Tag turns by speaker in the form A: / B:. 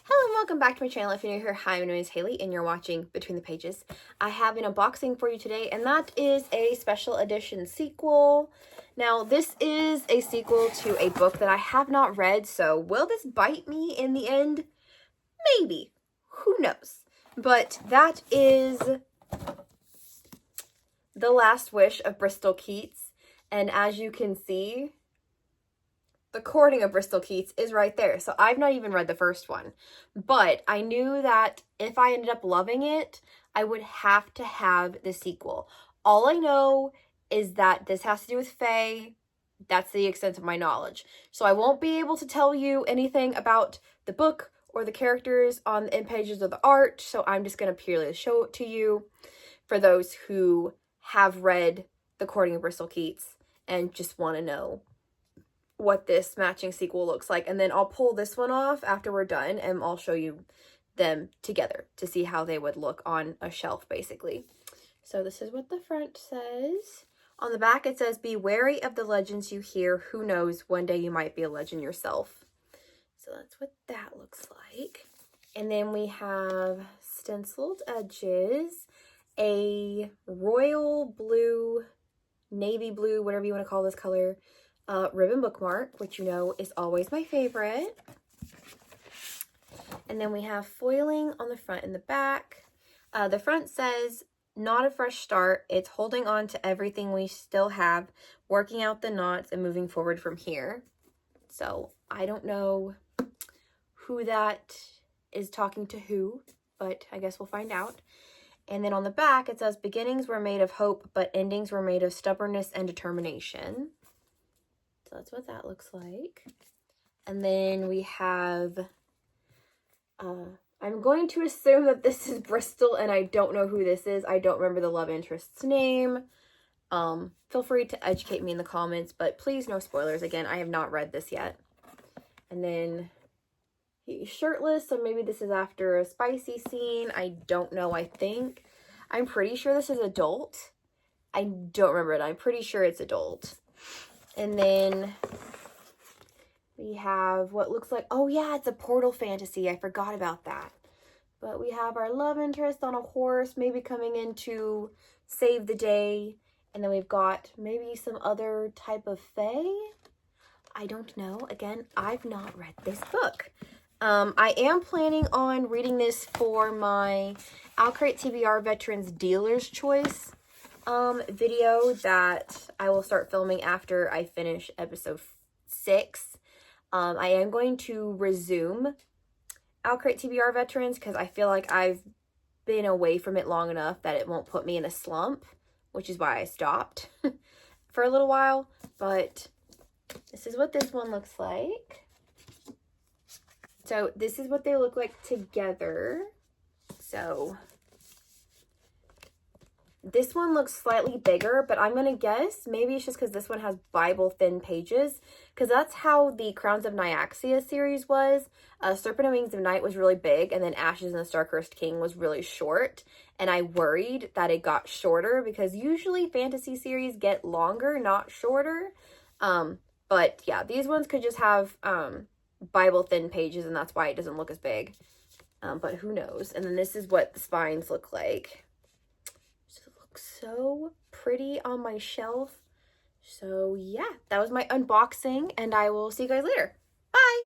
A: Hello and welcome back to my channel. If you're new here, hi, my name is Haley and you're watching Between the Pages. I have an unboxing for you today, and that is a special edition sequel. Now, this is a sequel to a book that I have not read, so will this bite me in the end? Maybe. Who knows? But that is The Last Wish of Bristol Keats, and as you can see, the Courting of Bristol Keats is right there. So I've not even read the first one, but I knew that if I ended up loving it, I would have to have the sequel. All I know is that this has to do with Fae. That's the extent of my knowledge. So I won't be able to tell you anything about the book or the characters on the end pages of the art. So I'm just going to purely show it to you for those who have read The Courting of Bristol Keats and just want to know what this matching sequel looks like. And then I'll pull this one off after we're done and I'll show you them together to see how they would look on a shelf, basically. So this is what the front says. On the back it says, "Be wary of the legends you hear. Who knows, one day you might be a legend yourself." So that's what that looks like. And then we have stenciled edges, a royal blue, navy blue, whatever you want to call this color, ribbon bookmark, which you know is always my favorite. And then we have foiling on the front and the back. The front says, "Not a fresh start. It's holding on to everything we still have, working out the knots and moving forward from here." So I don't know who that is talking to who, but I guess we'll find out. And then on the back it says, "Beginnings were made of hope, but endings were made of stubbornness and determination." So that's what that looks like. And then we have, I'm going to assume that this is Bristol, and I don't know who this is. I don't remember the love interest's name. Feel free to educate me in the comments, but please no spoilers. Again, I have not read this yet. And then he's shirtless, so maybe this is after a spicy scene. I don't know, I'm pretty sure this is adult. I don't remember it. I'm pretty sure it's adult. And then we have what looks like, oh yeah, it's a portal fantasy. I forgot about that. But we have our love interest on a horse, maybe coming in to save the day. And then we've got maybe some other type of fae. I don't know. Again, I've not read this book. I am planning on reading this for my Alcrate TBR Veterans Dealer's Choice video that I will start filming after I finish episode 6. I am going to resume Alcrate TBR Veterans because I feel like I've been away from it long enough that it won't put me in a slump, which is why I stopped for a little while. But this is what this one looks like. So this is what they look like together. So this one looks slightly bigger, but I'm going to guess maybe it's just because this one has Bible thin pages, because that's how the Crowns of Nyaxia series was. Serpent and Wings of Night was really big, and then Ashes and the Star-Cursed King was really short, and I worried that it got shorter because usually fantasy series get longer, not shorter. But yeah, these ones could just have Bible thin pages, and that's why it doesn't look as big. But who knows? And then this is what the spines look like. So pretty on my shelf. So yeah, that was my unboxing, and I will see you guys later. Bye!